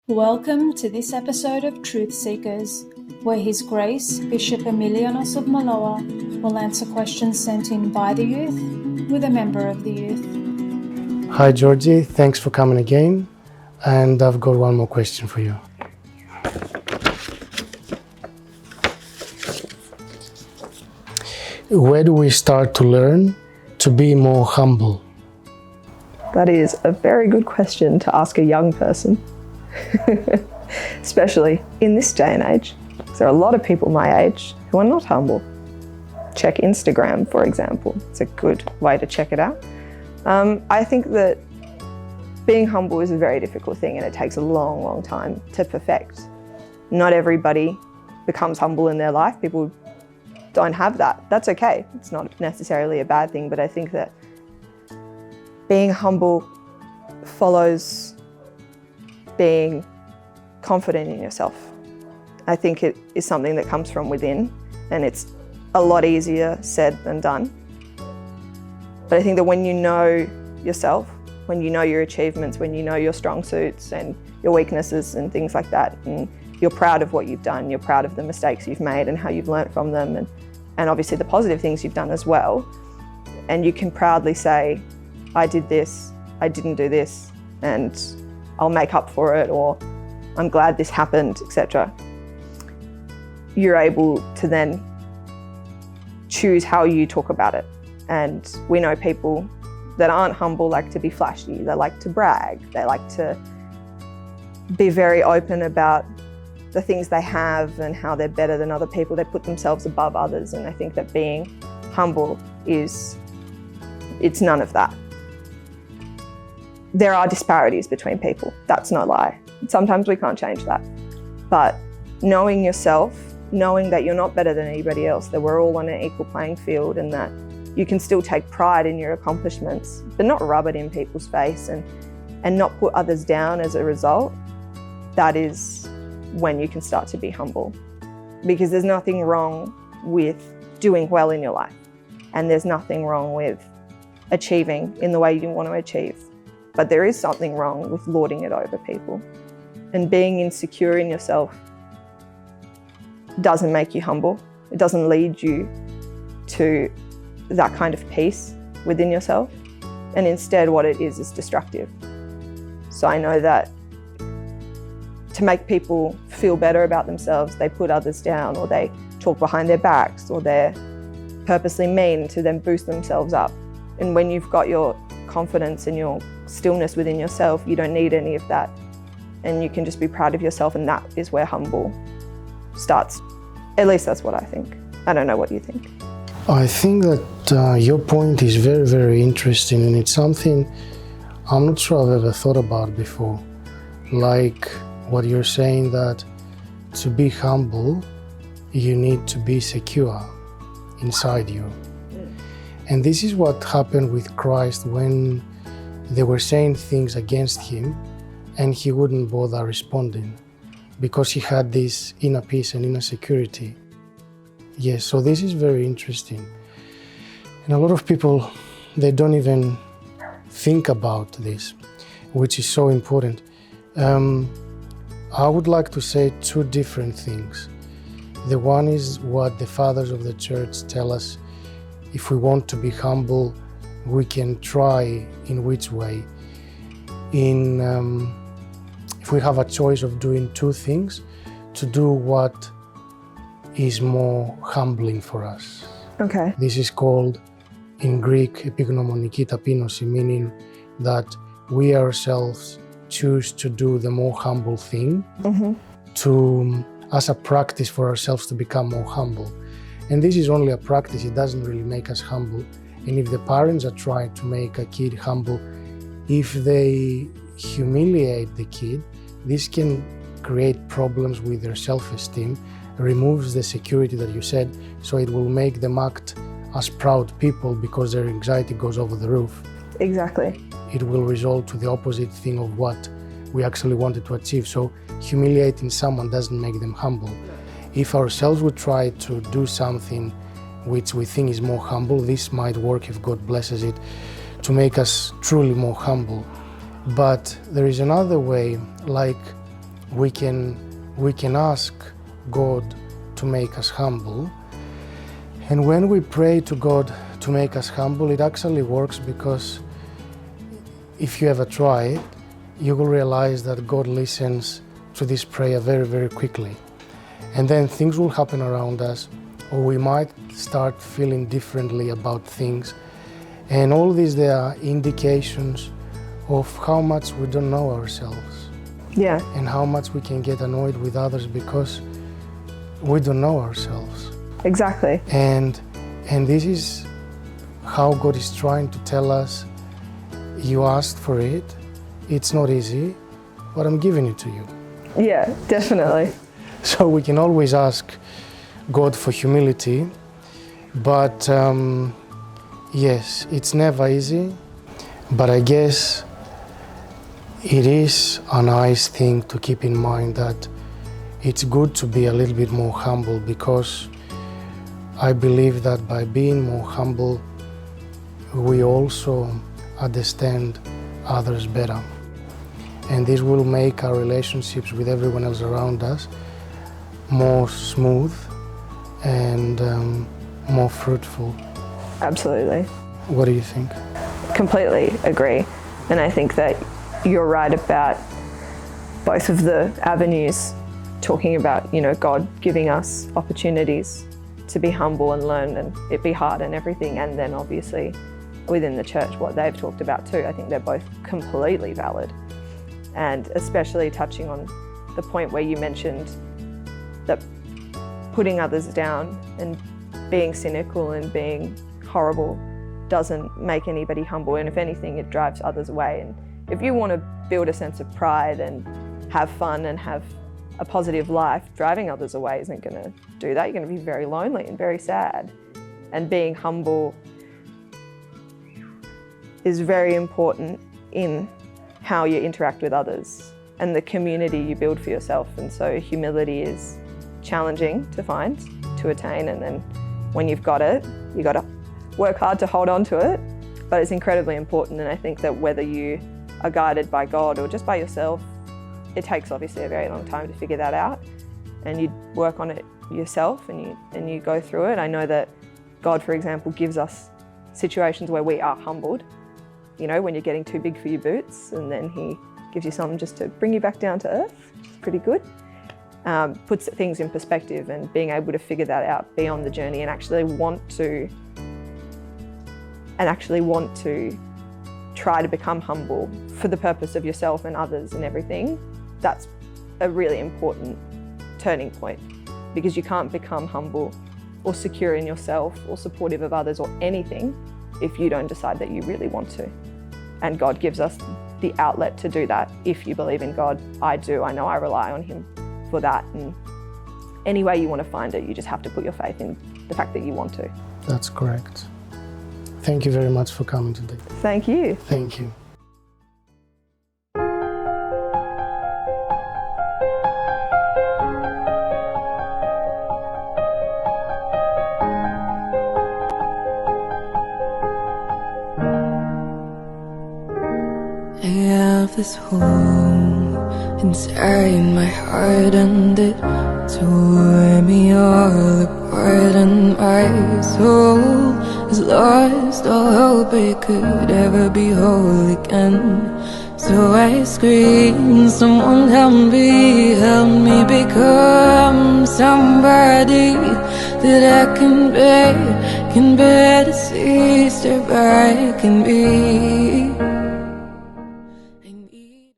Welcome to this episode of Truth Seekers, where His Grace Bishop Emilianos of Maloa will answer questions sent in by the youth with a member of the youth. Hi Giorgi, thanks for coming again, and I've got one more question for you. Where do we start to learn to be more humble? That is a very good question to ask a young person, especially in this day and age. There are a lot of people my age who are not humble. Check Instagram, for example. It's a good way to check it out. I think that being humble is a very difficult thing and it takes a long, long time to perfect. Not everybody becomes humble in their life. People don't have that. That's okay. It's not necessarily a bad thing, but I think that being humble follows being confident in yourself. I think it is something that comes from within, and it's a lot easier said than done. But I think that when you know yourself, when you know your achievements, when you know your strong suits and your weaknesses and things like that, and you're proud of what you've done, you're proud of the mistakes you've made and how you've learnt from them, and obviously the positive things you've done as well, and you can proudly say, I did this, I didn't do this, and I'll make up for it, or I'm glad this happened, etc. You're able to then choose how you talk about it. And we know people that aren't humble like to be flashy, they like to brag, they like to be very open about the things they have and how they're better than other people. They put themselves above others, and I think that being humble it's none of that. There are disparities between people, that's no lie. Sometimes we can't change that. But knowing yourself, knowing that you're not better than anybody else, that we're all on an equal playing field and that you can still take pride in your accomplishments, but not rub it in people's face and not put others down as a result, that is when you can start to be humble. Because there's nothing wrong with doing well in your life, and there's nothing wrong with achieving in the way you want to achieve. But there is something wrong with lording it over people. And being insecure in yourself doesn't make you humble. It doesn't lead you to that kind of peace within yourself. And instead what it is destructive. So I know that to make people feel better about themselves, they put others down, or they talk behind their backs, or they're purposely mean to then boost themselves up. And when you've got your confidence and your stillness within yourself, you don't need any of that. And you can just be proud of yourself, and that is where humble starts. At least that's what I think. I don't know what you think. I think that your point is very, very interesting, and it's something I'm not sure I've ever thought about before. Like what you're saying, that to be humble, you need to be secure inside you. And this is what happened with Christ when they were saying things against him and he wouldn't bother responding because he had this inner peace and inner security. Yes, so this is very interesting. And a lot of people, they don't even think about this, which is so important. I would like to say two different things. The one is what the fathers of the church tell us. If we want to be humble, we can try in which way? If we have a choice of doing two things, to do what is more humbling for us. Okay. This is called, in Greek, epignomoniki tapinosi, meaning that we ourselves choose to do the more humble thing, as a practice for ourselves to become more humble. And this is only a practice, it doesn't really make us humble. And if the parents are trying to make a kid humble, if they humiliate the kid, this can create problems with their self-esteem, removes the security that you said, so it will make them act as proud people because their anxiety goes over the roof. Exactly. It will result to the opposite thing of what we actually wanted to achieve. So humiliating someone doesn't make them humble. If ourselves would try to do something which we think is more humble, this might work, if God blesses it, to make us truly more humble. But there is another way, like we can ask God to make us humble. And when we pray to God to make us humble, it actually works, because if you ever try it, you will realize that God listens to this prayer very, very quickly. And then things will happen around us, or we might start feeling differently about things. And all these, they are indications of how much we don't know ourselves. Yeah. And how much we can get annoyed with others because we don't know ourselves. Exactly. And this is how God is trying to tell us, you asked for it, it's not easy, but I'm giving it to you. Yeah, definitely. So we can always ask God for humility, but yes, it's never easy, but I guess it is a nice thing to keep in mind that it's good to be a little bit more humble, because I believe that by being more humble, we also understand others better. And this will make our relationships with everyone else around us more smooth and more fruitful. Absolutely. What do you think? Completely agree. And I think that you're right about both of the avenues, talking about, God giving us opportunities to be humble and learn, and it be hard and everything, and then obviously within the church what they've talked about too. I think they're both completely valid, and especially touching on the point where you mentioned that putting others down and being cynical and being horrible doesn't make anybody humble, and if anything it drives others away. And if you want to build a sense of pride and have fun and have a positive life, driving others away isn't going to do that. You're going to be very lonely and very sad. And being humble is very important in how you interact with others and the community you build for yourself. And so humility is challenging to find, to attain, and then when you've got it, you've got to work hard to hold on to it, but it's incredibly important. And I think that whether you are guided by God or just by yourself, it takes obviously a very long time to figure that out, and you work on it yourself and you go through it. I know that God, for example, gives us situations where we are humbled, when you're getting too big for your boots, and then he gives you something just to bring you back down to earth, which is pretty good. Puts things in perspective, and being able to figure that out, be on the journey and actually want to try to become humble for the purpose of yourself and others and everything. That's a really important turning point, because you can't become humble or secure in yourself or supportive of others or anything if you don't decide that you really want to. And God gives us the outlet to do that. If you believe in God, I do. I know I rely on him for that. And any way you want to find it, you just have to put your faith in the fact that you want to. That's correct. Thank you very much for coming today. Thank you. Thank you. I have this home inside my heart, and it tore me all apart, and my soul is lost. All hope it could ever be whole again. So I scream, someone help me become somebody that I can bear to see, step back and be.